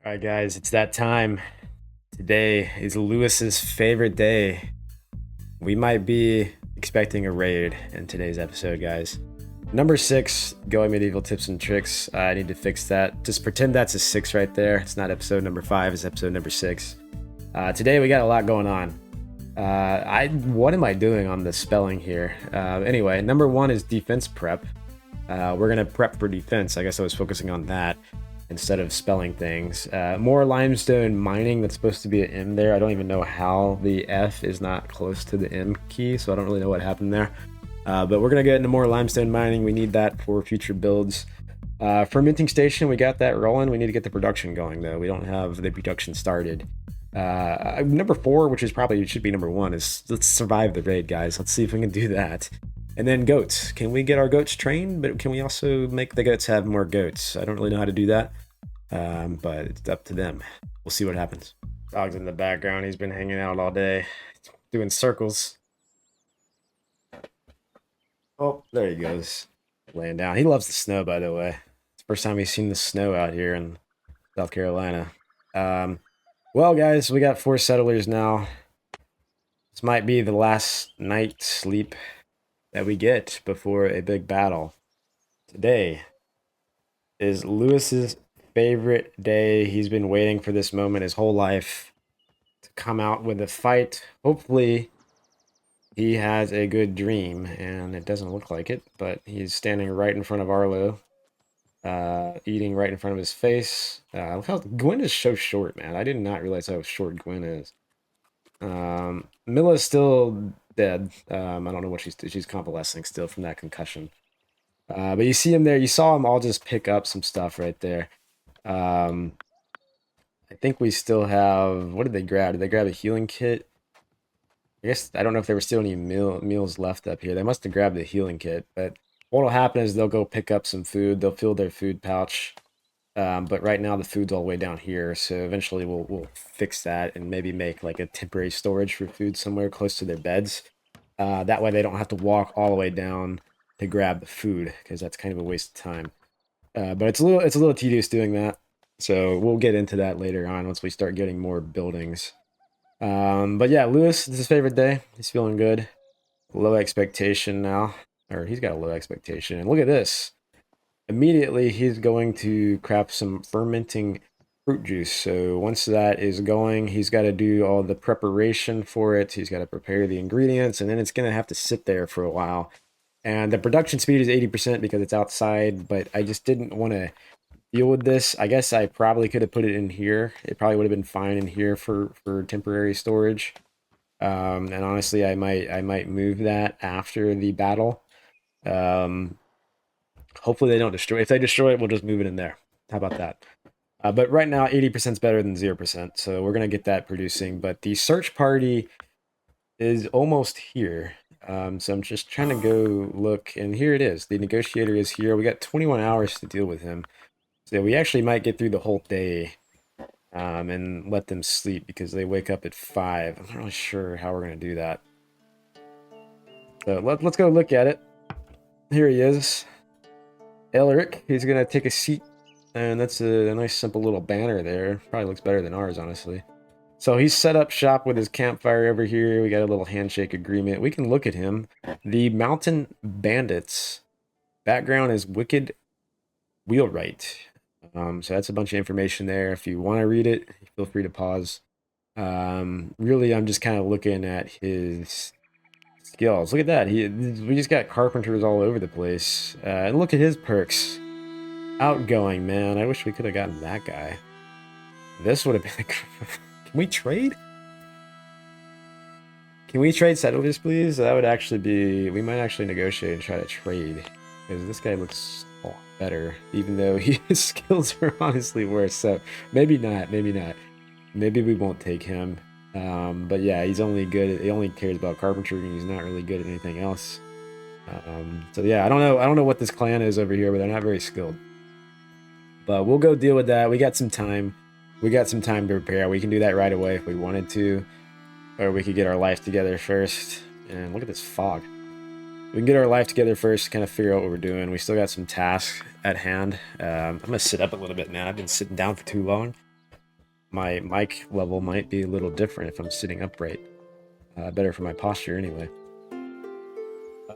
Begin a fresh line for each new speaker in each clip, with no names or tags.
All right, guys, it's that time. Today is Lewis's favorite day. We might be expecting a raid in today's episode, guys. Number 6, Going Medieval Tips and Tricks. I need to fix that. Just pretend that's a 6 right there. It's not episode number 5, it's episode number 6. Today we got a lot going on. What am I doing on the spelling here? Anyway, number 1 is defense prep. We're gonna prep for defense. I guess I was focusing on that instead of spelling things. More limestone mining. That's supposed to be an M there. I don't even know how the F is not close to the M key, so I don't really know what happened there. But we're gonna get into more limestone mining. We need that for future builds. Fermenting station, we got that rolling. We need to get the production going though. We don't have the production started. Number 4, which is probably should be number 1, is let's survive the raid, guys. Let's see if we can do that. And then goats. Can we get our goats trained? But can we also make the goats have more goats? I don't really know how to do that, but it's up to them. We'll see what happens. Dog's in the background. He's been hanging out all day, doing circles. Oh, there he goes, laying down. He loves the snow, by the way. It's the first time he's seen the snow out here in South Carolina. Well, guys, we got 4 settlers now. This might be the last night's sleep that we get before a big battle. Today is Lewis's favorite day. He's been waiting for this moment his whole life to come out with a fight. Hopefully he has a good dream, and it doesn't look like it, but he's standing right in front of Arlo, eating right in front of his face. Look how Gwen is so short, man. I did not realize how short Gwen is. Milla's still dead. I don't know what she's convalescing still from that concussion. But you see him there. You saw him all just pick up some stuff right there. I think we still have. What did they grab? Did they grab a healing kit? I guess I don't know if there were still any meals left up here. They must have grabbed the healing kit. But what'll happen is they'll go pick up some food. They'll fill their food pouch. But right now the food's all the way down here, so eventually we'll fix that and maybe make like a temporary storage for food somewhere close to their beds. That way they don't have to walk all the way down to grab the food, because that's kind of a waste of time. But it's a little tedious doing that, so we'll get into that later on once we start getting more buildings. But yeah, Lewis, this is his favorite day. He's feeling good. Low expectation now, or he's got a low expectation. And look at this. Immediately he's going to craft some fermenting fruit juice. So once that is going, he's got to do all the preparation for it. He's got to prepare the ingredients, and then it's going to have to sit there for a while. And the production speed is 80% because it's outside, but I just didn't want to deal with this. I guess I probably could have put it in here. It probably would have been fine in here for temporary storage. And honestly, I might move that after the battle. Hopefully they don't destroy it. If they destroy it, we'll just move it in there. How about that? But right now, 80% is better than 0%, so we're going to get that producing. But the search party is almost here. So I'm just trying to go look, and here it is. The negotiator is here. We got 21 hours to deal with him. So we actually might get through the whole day and let them sleep because they wake up at 5. I'm not really sure how we're going to do that. So let's go look at it. Here he is. Elric, he's going to take a seat, and that's a nice simple little banner there. Probably looks better than ours, honestly. So he's set up shop with his campfire over here. We got a little handshake agreement. We can look at him. The Mountain Bandits. Background is Wicked Wheelwright. So that's a bunch of information there. If you want to read it, feel free to pause. Really, I'm just kind of looking at his skills. Look at that. We just got carpenters all over the place. And look at his perks. Outgoing, man. I wish we could have gotten that guy. This would have been... Can we trade? Can we trade settlers, please? That would actually be... We might actually negotiate and try to trade. Because this guy looks a lot better. Even though his skills are honestly worse. So maybe not. Maybe not. Maybe we won't take him. But yeah, he's only good. He only cares about carpentry, and he's not really good at anything else. So yeah, I don't know what this clan is over here, but they're not very skilled. But we'll go deal with that. We got some time. We got some time to prepare. We can do that right away if we wanted to, or we could get our life together first. And look at this fog. We can get our life together first, kind of figure out what we're doing. We still got some tasks at hand. I'm gonna sit up a little bit, man. I've been sitting down for too long. my mic level might be a little different if I'm sitting upright. Better for my posture anyway.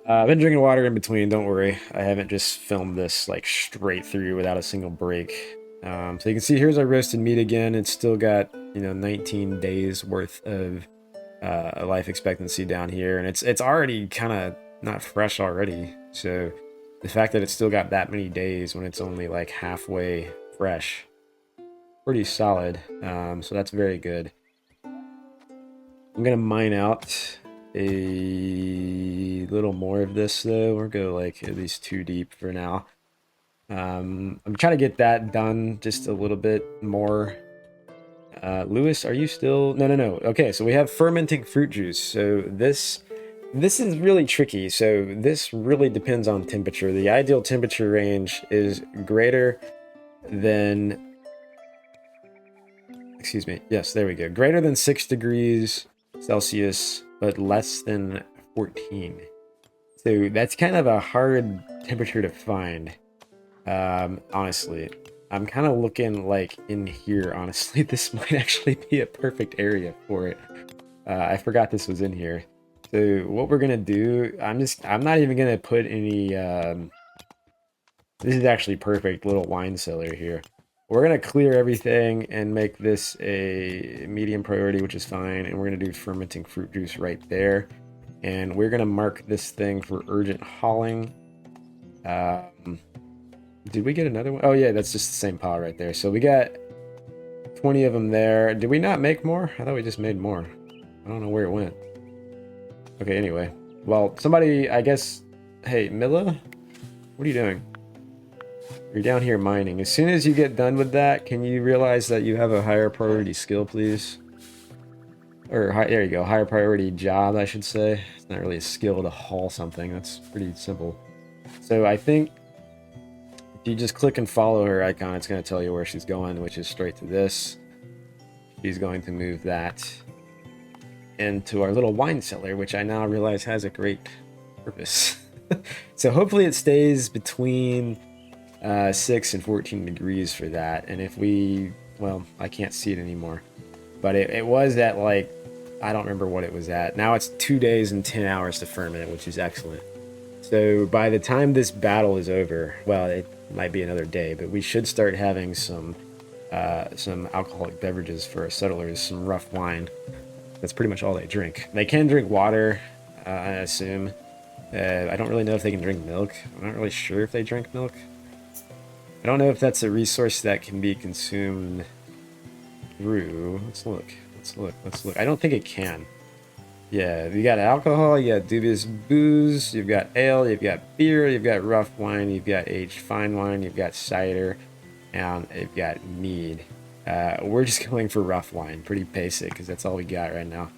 I've been drinking water in between, don't worry. I haven't just filmed this like straight through without a single break. So you can see here's our roasted meat again. It's still got, 19 days worth of life expectancy down here, and it's already kind of not fresh already. So the fact that it's still got that many days when it's only like halfway fresh, pretty solid. So that's very good. I'm gonna mine out a little more of this though. We'll go like at least 2 deep for now. I'm trying to get that done just a little bit more. Lewis, are you still? No. Okay, so we have fermenting fruit juice. So this is really tricky. So this really depends on temperature. The ideal temperature range is greater than, excuse me. Yes, there we go. Greater than 6 degrees Celsius, but less than 14. So that's kind of a hard temperature to find. Honestly, I'm kind of looking like in here. Honestly, this might actually be a perfect area for it. I forgot this was in here. So what we're gonna do, I'm not even gonna put any. This is actually perfect little wine cellar here. We're gonna clear everything and make this a medium priority, which is fine. And we're gonna do fermenting fruit juice right there. And we're gonna mark this thing for urgent hauling. Did we get another one? Oh yeah, that's just the same pot right there. So we got 20 of them there. Did we not make more? I thought we just made more. I don't know where it went. Okay, anyway. Well, somebody, I guess... Hey, Milla? What are you doing? You're down here mining. As soon as you get done with that, can you realize that you have a higher priority skill, please? Or, there you go. Higher priority job, I should say. It's not really a skill to haul something. That's pretty simple. So I think... if you just click and follow her icon, it's going to tell you where she's going, which is straight to this. She's going to move that into our little wine cellar, which I now realize has a great purpose. So hopefully it stays between 6 and 14 degrees for that. And if we, well, I can't see it anymore, but it was at like, I don't remember what it was at. Now it's 2 days and 10 hours to ferment, which is excellent. So by the time this battle is over, well, it might be another day, but we should start having some alcoholic beverages for our settlers, some rough wine. That's pretty much all they drink. They can drink water, I assume. I don't really know if they can drink milk. I'm not really sure if they drink milk. I don't know if that's a resource that can be consumed through. Let's look. I don't think it can. Yeah, you got alcohol, you got dubious booze, you've got ale, you've got beer, you've got rough wine, you've got aged fine wine, you've got cider, and you've got mead. We're just going for rough wine, pretty basic, because that's all we got right now.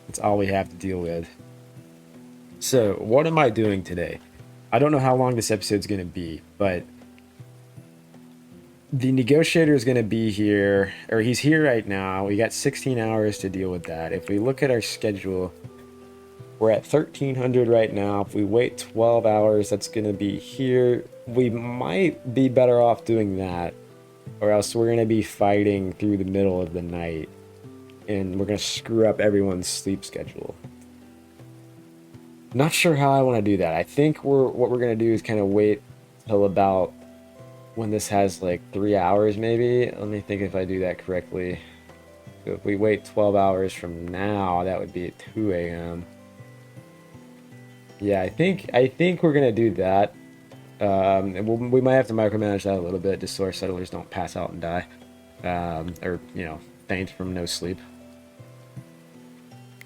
That's all we have to deal with. So, what am I doing today? I don't know how long this episode's going to be, but the negotiator is going to be here, or he's here right now. We got 16 hours to deal with that. If we look at our schedule, we're at 1300 right now. If we wait 12 hours, that's going to be here. We might be better off doing that, or else we're going to be fighting through the middle of the night, and we're going to screw up everyone's sleep schedule. Not sure how I want to do that. I think what we're going to do is kind of wait till about when this has like 3 hours maybe. Let me think if I do that correctly. So if we wait 12 hours from now, that would be at 2 a.m. Yeah, I think we're gonna do that. We might have to micromanage that a little bit just so our settlers don't pass out and die, or faint from no sleep.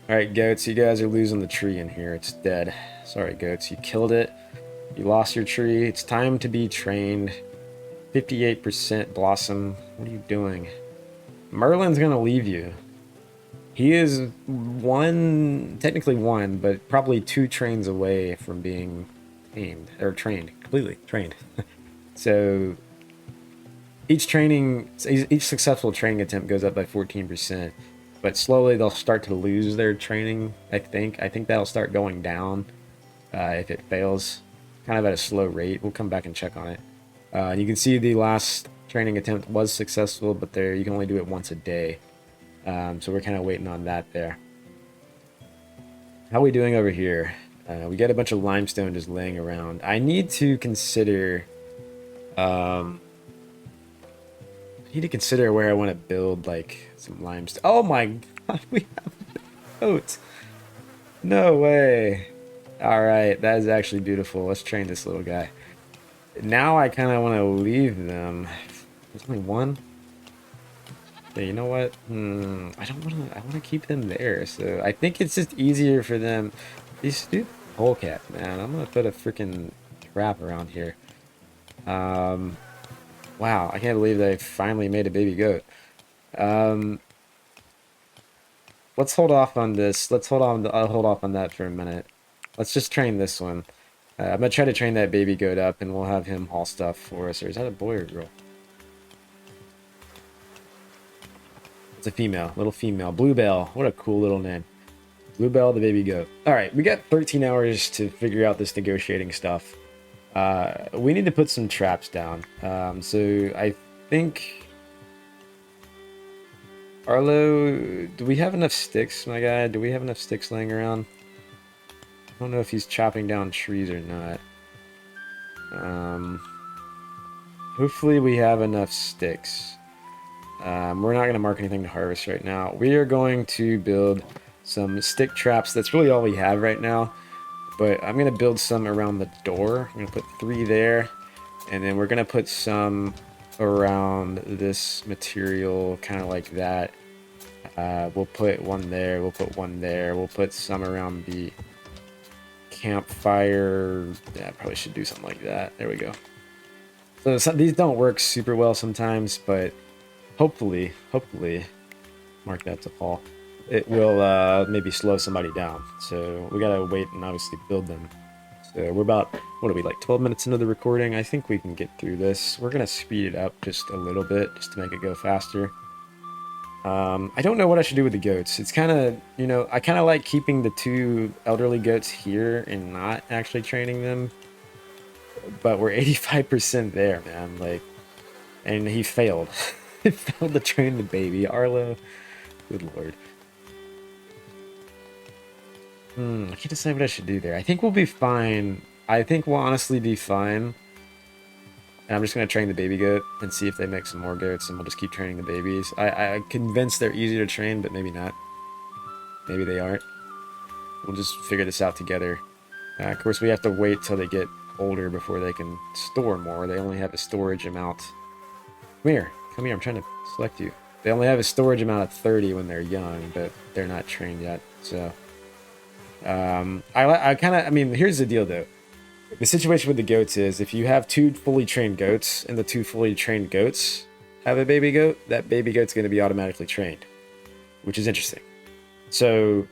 All right, goats, you guys are losing the tree in here. It's dead. Sorry, goats, you killed it. You lost your tree. It's time to be trained. 58% blossom. What are you doing? Merlin's gonna leave you. He is technically one, but probably 2 trains away from being completely trained. So each successful training attempt goes up by 14%, but slowly they'll start to lose their training. I think that'll start going down if it fails, kind of at a slow rate. We'll come back and check on it. You can see the last training attempt was successful, but there you can only do it once a day. So we're kind of waiting on that there. How are we doing over here? We got a bunch of limestone just laying around. I need to consider I need to consider where I want to build like some limestone. Oh my god, we have a goat. No way. All right, that is actually beautiful. Let's train this little guy. Now I kind of want to leave them. There's only one. Yeah, you know what? I don't want to. I want to keep them there. So I think it's just easier for them. These stupid polecat, man. I'm gonna put a freaking trap around here. Wow, I can't believe they finally made a baby goat. Let's hold off on this. Let's hold on. I'll hold off on that for a minute. Let's just train this one. I'm gonna try to train that baby goat up, and we'll have him haul stuff for us. Or is that a boy or a girl? It's a female, little female. Bluebell. What a cool little name. Bluebell, the baby goat. All right, we got 13 hours to figure out this negotiating stuff. We need to put some traps down. So I think... Arlo, do we have enough sticks, my guy? Do we have enough sticks laying around? I don't know if he's chopping down trees or not. Hopefully we have enough sticks. We're not going to mark anything to harvest right now. We are going to build some stick traps. That's really all we have right now. But I'm going to build some around the door. I'm going to put 3 there. And then we're going to put some around this material, kind of like that. We'll put 1 there. We'll put 1 there. We'll put some around the campfire. Yeah, I probably should do something like that. There we go. So these don't work super well sometimes, but hopefully, mark that to fall. It will maybe slow somebody down. So we gotta wait and obviously build them. So we're about, what are we, like 12 minutes into the recording? I think we can get through this. We're gonna speed it up just a little bit, just to make it go faster. I don't know what I should do with the goats. It's kind of, you know, I kind of like keeping the 2 elderly goats here and not actually training them. But we're 85% there, man. Like, and he failed. He failed to train the baby. Arlo, good lord. I can't decide what I should do there. I think we'll be fine. I think we'll honestly be fine. And I'm just going to train the baby goat and see if they make some more goats, and we'll just keep training the babies. I'm convinced they're easier to train, but maybe not. Maybe they aren't. We'll just figure this out together. Of course, we have to wait till they get older before they can store more. They only have a storage amount. Come here. Come here. I'm trying to select you. They only have a storage amount of 30 when they're young, but they're not trained yet. So, I mean, here's the deal, though. The situation with the goats is if you have 2 fully trained goats and the 2 fully trained goats have a baby goat, that baby goat's going to be automatically trained, which is interesting. So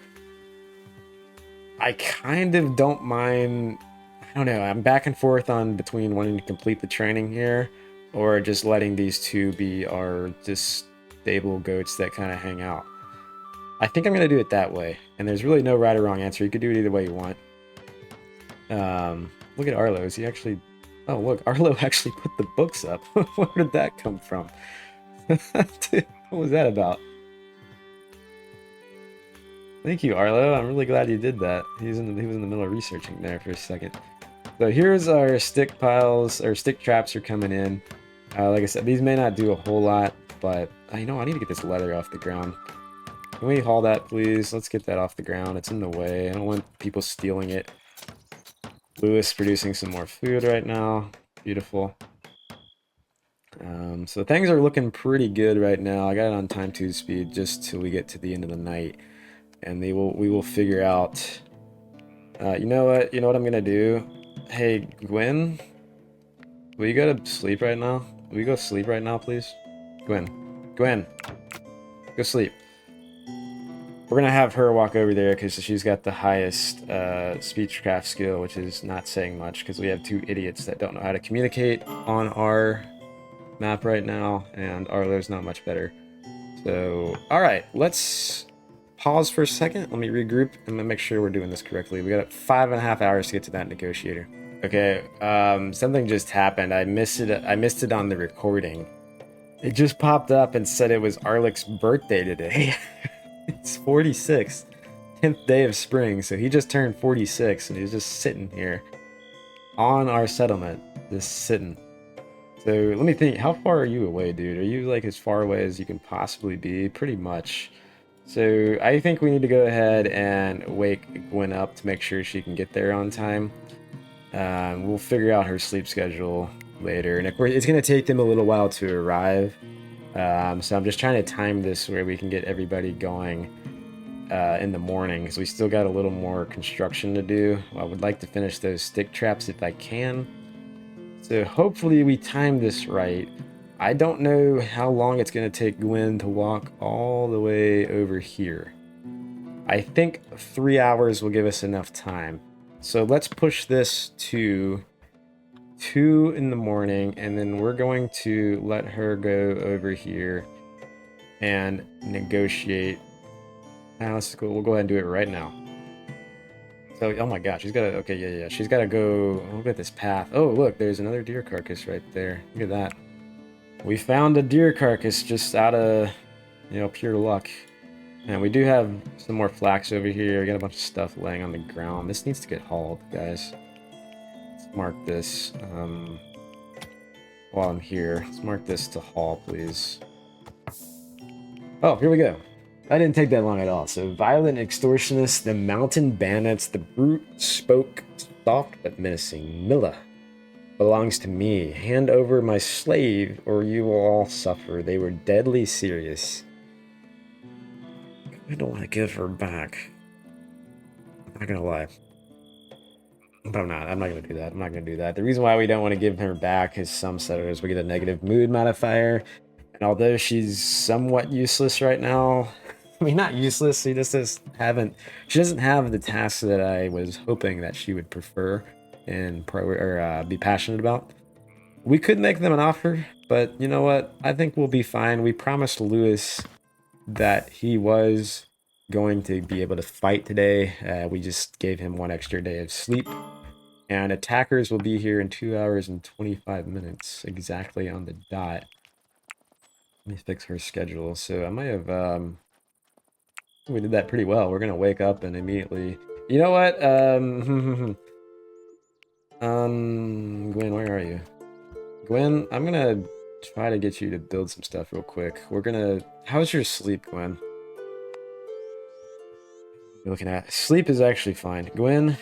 I kind of don't mind. I don't know. I'm back and forth on between wanting to complete the training here or just letting these 2 be our just stable goats that kind of hang out. I think I'm going to do it that way. And there's really no right or wrong answer. You could do it either way you want. Look at Arlo. Is he actually... Oh, look. Arlo actually put the books up. Where did that come from? Dude, what was that about? Thank you, Arlo. I'm really glad you did that. He was in the middle of researching there for a second. So here's our stick piles. Our stick traps are coming in. Like I said, these may not do a whole lot, but you know, I need to get this leather off the ground. Can we haul that, please? Let's get that off the ground. It's in the way. I don't want people stealing it. Lewis producing some more food right now. Beautiful. So things are looking pretty good right now. I got it on time 2 speed just till we get to the end of the night, and we will figure out. You know what? You know what I'm gonna do? Hey, Gwen, will you go to sleep right now? Will you go sleep right now, please? Gwen, go sleep. We're gonna have her walk over there because she's got the highest speechcraft skill, which is not saying much because we have 2 idiots that don't know how to communicate on our map right now, and Arlo's not much better. So, all right, let's pause for a second. Let me regroup and make sure we're doing this correctly. We got 5.5 hours to get to that negotiator. Okay, something just happened. I missed it on the recording. It just popped up and said it was Arlec's birthday today. It's 46, 10th day of spring, so he just turned 46 and he's just sitting here on our settlement, just sitting. So let me think, how far are you away, dude? Are you like as far away as you can possibly be? Pretty much. So I think we need to go ahead and wake Gwen up to make sure she can get there on time. We'll figure out her sleep schedule later, and of course, it's going to take them a little while to arrive. So I'm just trying to time this where we can get everybody going in the morning, because we still got a little more construction to do. I would like to finish those stick traps if I can. So hopefully we time this right. I don't know how long it's going to take Gwen to walk all the way over here. I think 3 hours will give us enough time. So let's push this to 2 in the morning, and then we're going to let her go over here and negotiate. Let's go. We'll go ahead and do it right now. So, oh my god, she's got to. Okay, yeah. She's got to go. Look at this path. Oh, look, there's another deer carcass right there. Look at that. We found a deer carcass just out of, pure luck. And we do have some more flax over here. We got a bunch of stuff laying on the ground. This needs to get hauled, guys. Let's mark this while I'm here. Let's mark this to haul, please. Oh, here we go. That didn't take that long at all. So, violent extortionists, the mountain bandits, the brute spoke soft but menacing. Milla belongs to me. Hand over my slave, or you will all suffer. They were deadly serious. I don't want to give her back. I'm not gonna lie. But I'm not gonna do that. I'm not gonna do that. The reason why we don't want to give her back is some settlers we get a negative mood modifier. And although she's somewhat useless right now, I mean, not useless, she doesn't have the tasks that I was hoping that she would prefer and be passionate about. We could make them an offer, but you know what? I think we'll be fine. We promised Lewis that he was going to be able to fight today. We just gave him 1 extra day of sleep. And attackers will be here in 2 hours and 25 minutes, exactly on the dot. Let me fix her schedule. So I might have, we did that pretty well. We're gonna wake up and immediately, you know what? Gwen, where are you? Gwen, I'm gonna try to get you to build some stuff real quick. How's your sleep, Gwen? You're looking at sleep is actually fine. Gwen,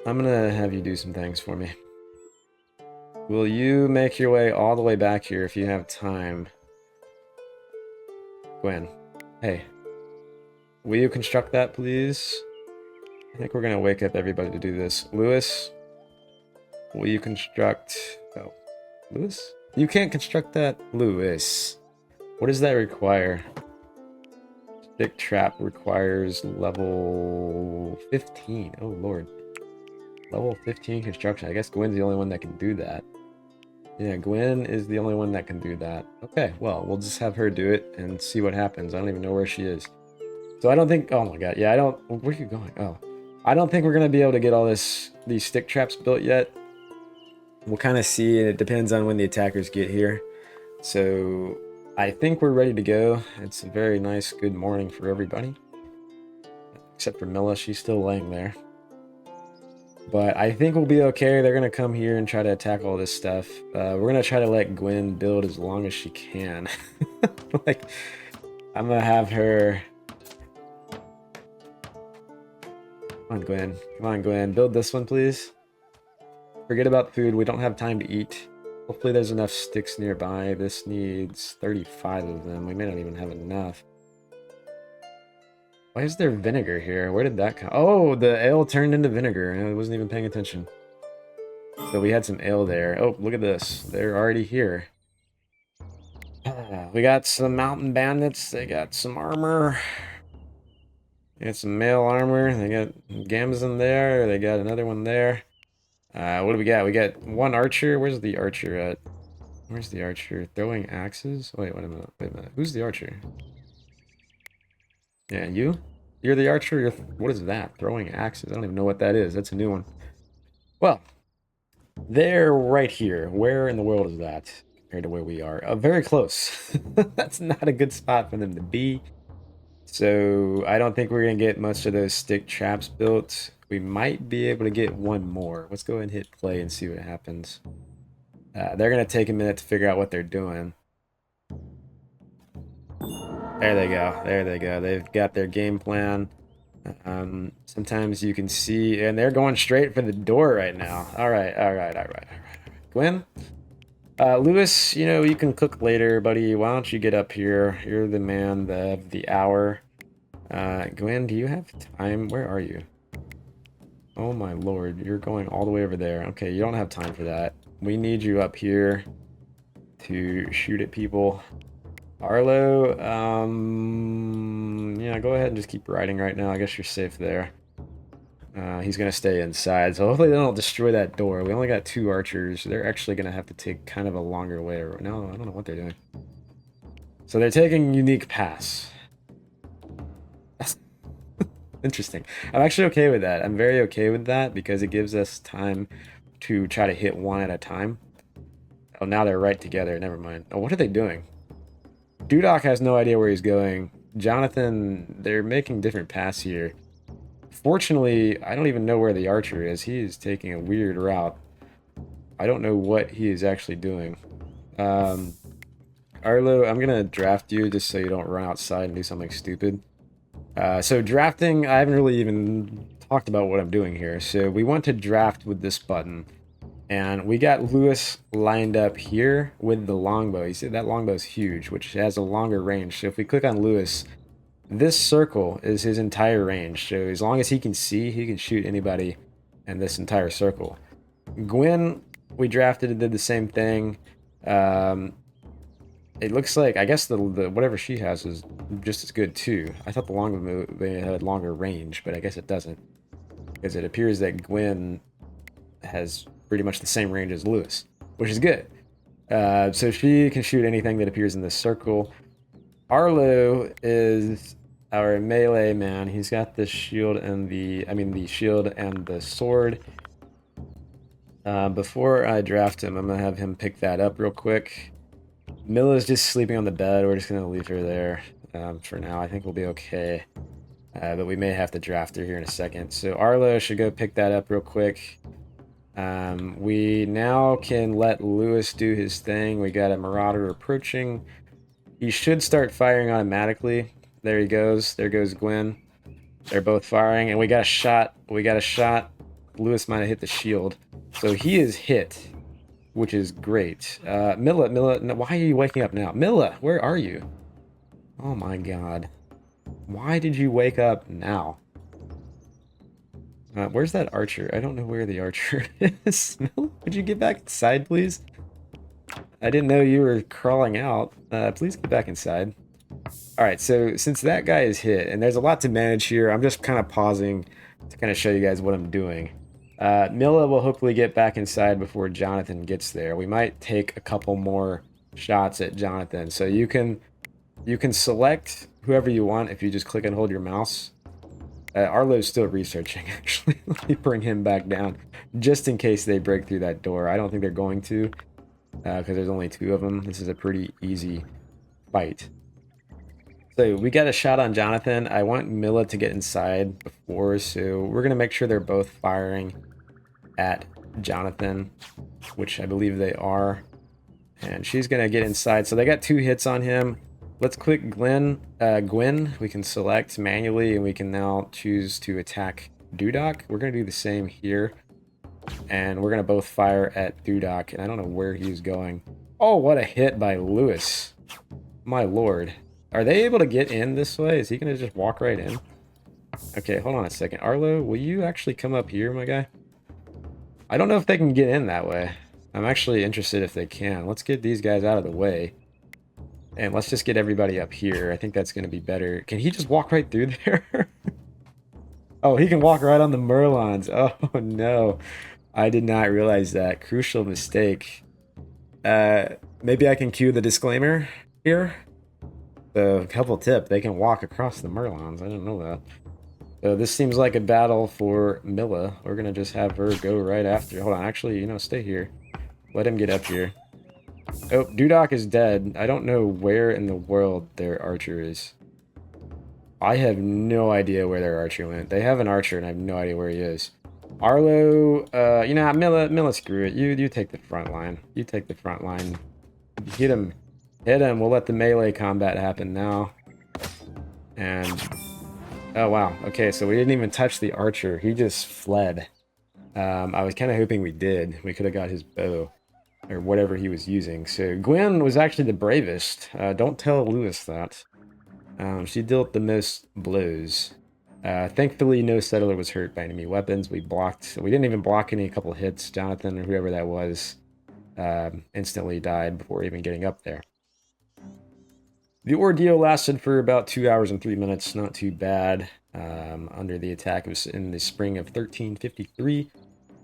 I'm gonna have you do some things for me. Will you make your way all the way back here if you have time? Gwen, hey. Will you construct that, please? I think we're gonna wake up everybody to do this. Lewis, will you construct... Oh, Lewis? You can't construct that? Lewis. What does that require? Stick trap requires level 15. Oh, Lord. Level 15 construction. I guess Gwen's the only one that can do that. Yeah, Gwen is the only one that can do that. Okay, well, we'll just have her do it and see what happens. I don't even know where she is. So I don't think... Oh my god, yeah, I don't... Where are you going? Oh. I don't think we're going to be able to get all these stick traps built yet. We'll kind of see, and it depends on when the attackers get here. So I think we're ready to go. It's a very nice, good morning for everybody. Except for Milla, she's still laying there. But I think we'll be okay. They're going to come here and try to attack all this stuff. We're going to try to let Gwen build as long as she can. Like, I'm going to have her... Come on, Gwen. Come on, Gwen. Build this one, please. Forget about food. We don't have time to eat. Hopefully there's enough sticks nearby. This needs 35 of them. We may not even have enough. Why is there vinegar here? Where did that come? Oh, the ale turned into vinegar. I wasn't even paying attention. So we had some ale there. Oh, look at this. They're already here. We got some mountain bandits. They got some armor. They got some mail armor. They got Gamzon there. They got another one there. What do we got? We got one archer. Where's the archer at? Where's the archer? Throwing axes? Wait a minute. Wait a minute. Who's the archer? Yeah, you? You're the archer? What is that? Throwing axes? I don't even know what that is. That's a new one. Well, they're right here. Where in the world is that? compared to where we are. Very close. That's not a good spot for them to be. So I don't think we're going to get much of those stick traps built. We might be able to get one more. Let's go ahead and hit play and see what happens. They're going to take a minute to figure out what they're doing. There they go. There they go. They've got their game plan. Sometimes you can see, and they're going straight for the door right now. All right, all right, all right, all right. Gwen? Lewis, you know, you can cook later, buddy. Why don't you get up here? You're the man of the hour. Gwen, do you have time? Where are you? Oh my lord, you're going all the way over there. Okay, you don't have time for that. We need you up here to shoot at people. Arlo, yeah, go ahead and just keep riding right now. I guess you're safe there. He's gonna stay inside, so hopefully they don't destroy that door. We only got 2 archers. They're actually gonna have to take kind of a longer way. No, I don't know what they're doing. So they're taking unique pass. That's interesting. I'm actually okay with that. I'm very okay with that because it gives us time to try to hit one at a time. Oh, now they're right together. Never mind. Oh, what are they doing? Dudok has no idea where he's going. Jonathan, they're making different paths here. Fortunately, I don't even know where the archer is. He is taking a weird route. I don't know what he is actually doing. Arlo, I'm going to draft you just so you don't run outside and do something stupid. So drafting, I haven't really even talked about what I'm doing here. So we want to draft with this button. And we got Lewis lined up here with the longbow. You see that longbow is huge, which has a longer range. So if we click on Lewis, this circle is his entire range. So as long as he can see, he can shoot anybody in this entire circle. Gwen, we drafted and did the same thing. It looks like, I guess the whatever she has is just as good too. I thought the longbow they had longer range, but I guess it doesn't. Because it appears that Gwen has pretty much the same range as Lewis, which is good. So she can shoot anything that appears in this circle. Arlo is our melee man. He's got the shield and the shield and the sword. Before I draft him, I'm gonna have him pick that up real quick. Milla's just sleeping on the bed. We're just gonna leave her there for now. I think we'll be okay. But we may have to draft her here in a second. So Arlo should go pick that up real quick. We now can let Lewis do his thing. We got a marauder approaching. He should start firing automatically. There he goes. There goes Gwen. They're both firing, and we got a shot. We got a shot. Lewis might have hit the shield. So he is hit, which is great. Milla, no, why are you waking up now? Milla, where are you? Oh my god. Why did you wake up now? Where's that archer? I don't know where the archer is. Would you get back inside, please? I didn't know you were crawling out. Please get back inside. Alright, so since that guy is hit, and there's a lot to manage here, I'm just kind of pausing to kind of show you guys what I'm doing. Milla will hopefully get back inside before Jonathan gets there. We might take a couple more shots at Jonathan. So you can select whoever you want if you just click and hold your mouse. Arlo's still researching, actually. Let me bring him back down, just in case they break through that door. I don't think they're going to, because there's only 2 of them. This is a pretty easy fight. So we got a shot on Jonathan. I want Milla to get inside before, so we're going to make sure they're both firing at Jonathan, which I believe they are. And she's going to get inside. So they got 2 hits on him. Let's click Gwen. We can select manually, and we can now choose to attack Dudok. We're going to do the same here. And we're going to both fire at Dudok. And I don't know where he's going. Oh, what a hit by Lewis. My lord. Are they able to get in this way? Is he going to just walk right in? Okay, hold on a second. Arlo, will you actually come up here, my guy? I don't know if they can get in that way. I'm actually interested if they can. Let's get these guys out of the way. And let's just get everybody up here. I think that's going to be better. Can he just walk right through there? Oh, he can walk right on the Merlons. Oh, no. I did not realize that. Crucial mistake. Maybe I can cue the disclaimer here. So, helpful tip. They can walk across the Merlons. I didn't know that. So this seems like a battle for Milla. We're going to just have her go right after. Hold on. Actually, stay here. Let him get up here. Oh, Dudok is dead. I don't know where in the world their archer is. I have no idea where their archer went. They have an archer, and I have no idea where he is. Arlo, you know, Milla, screw it. You take the front line. You take the front line. Hit him. Hit him. We'll let the melee combat happen now. And, oh wow. Okay, so we didn't even touch the archer. He just fled. I was kind of hoping we did. We could have got his bow. Or whatever he was using. So Gwen was actually the bravest. Don't tell Lewis that. She dealt the most blows. Thankfully, no settler was hurt by enemy weapons. We didn't even block any couple hits. Jonathan or whoever that was instantly died before even getting up there. The ordeal lasted for about 2 hours and 3 minutes. Not too bad. Under the attack, it was in the spring of 1353.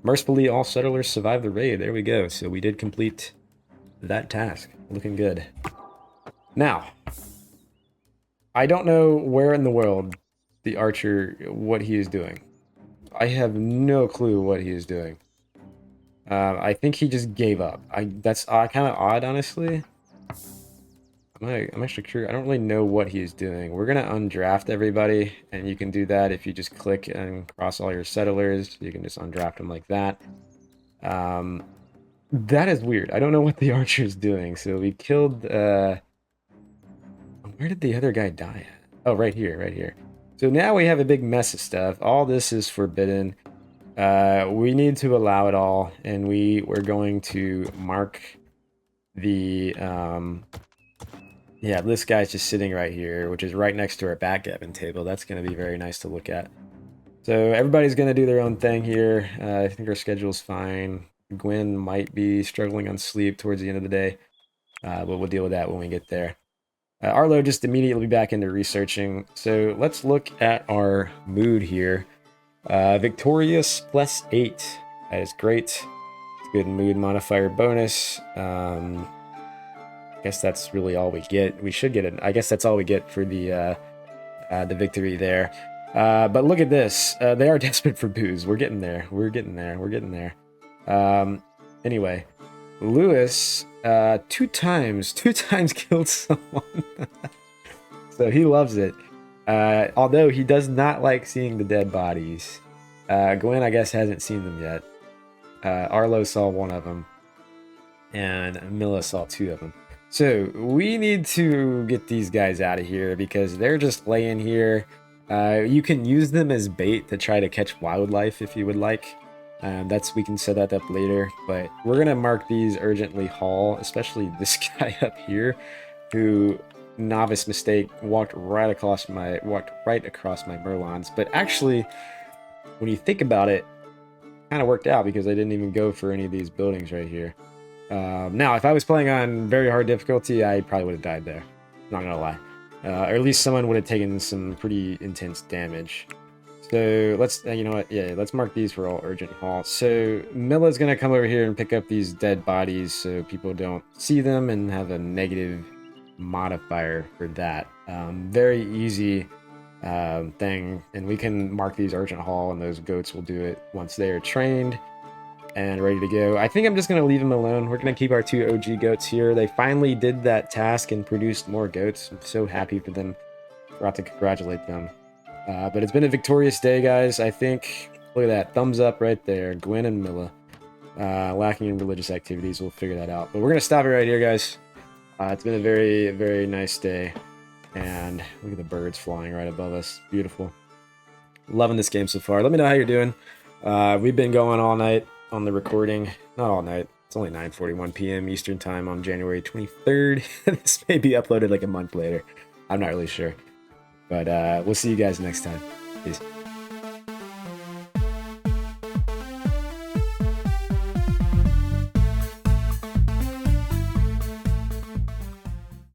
Mercifully, all settlers survived the raid. There we go. So we did complete that task. Looking good. Now, I don't know where in the world the archer, what he is doing. I have no clue what he is doing. I think he just gave up. That's kind of odd, honestly. I'm actually curious. I don't really know what he is doing. We're gonna undraft everybody, and you can do that if you just click and cross all your settlers. You can just undraft them like that. That is weird. I don't know what the archer is doing. So we killed. Where did the other guy die at? Oh, right here, right here. So now we have a big mess of stuff. All this is forbidden. We need to allow it all, and we're going to mark the yeah, this guy's just sitting right here, which is right next to our backgammon table. That's going to be very nice to look at. So everybody's going to do their own thing here. I think our schedule's fine. Gwen might be struggling on sleep towards the end of the day, but we'll deal with that when we get there. Arlo just immediately back into researching. So let's look at our mood here. Victorious +8. That is great. It's good mood modifier bonus. I guess that's really all we get. We should get it. I guess that's all we get for the victory there. But look at this. They are desperate for booze. We're getting there. We're getting there. We're getting there. Anyway, Lewis two times killed someone. So he loves it. Although he does not like seeing the dead bodies. Gwen, I guess, hasn't seen them yet. Arlo saw one of them. And Milla saw 2 of them. So we need to get these guys out of here because they're just laying here. You can use them as bait to try to catch wildlife if you would like. We can set that up later, but we're gonna mark these urgently haul, especially this guy up here, who novice mistake walked right across my Merlons. But actually, when you think about it, kind of worked out because I didn't even go for any of these buildings right here. Now, if I was playing on very hard difficulty, I probably would have died there. Not gonna lie. Or at least someone would have taken some pretty intense damage. So let's, you know what? Yeah, let's mark these for all urgent haul. So Milla's gonna come over here and pick up these dead bodies so people don't see them and have a negative modifier for that. Very easy thing, and we can mark these urgent haul, and those goats will do it once they are trained and ready to go. I think I'm just going to leave them alone. We're going to keep our 2 OG goats here. They finally did that task and produced more goats. I'm so happy for them. Forgot to congratulate them. But it's been a victorious day, guys. I think, look at that, thumbs up right there. Gwen and Milla. Lacking in religious activities, we'll figure that out. But we're going to stop it right here, guys. It's been a very, very nice day. And look at the birds flying right above us. Beautiful. Loving this game so far. Let me know how you're doing. We've been going all night on the recording. Not all night. It's only 9:41 p.m. Eastern time on January 23rd. This may be uploaded like a month later. I'm not really sure. But we'll see you guys next time. Peace.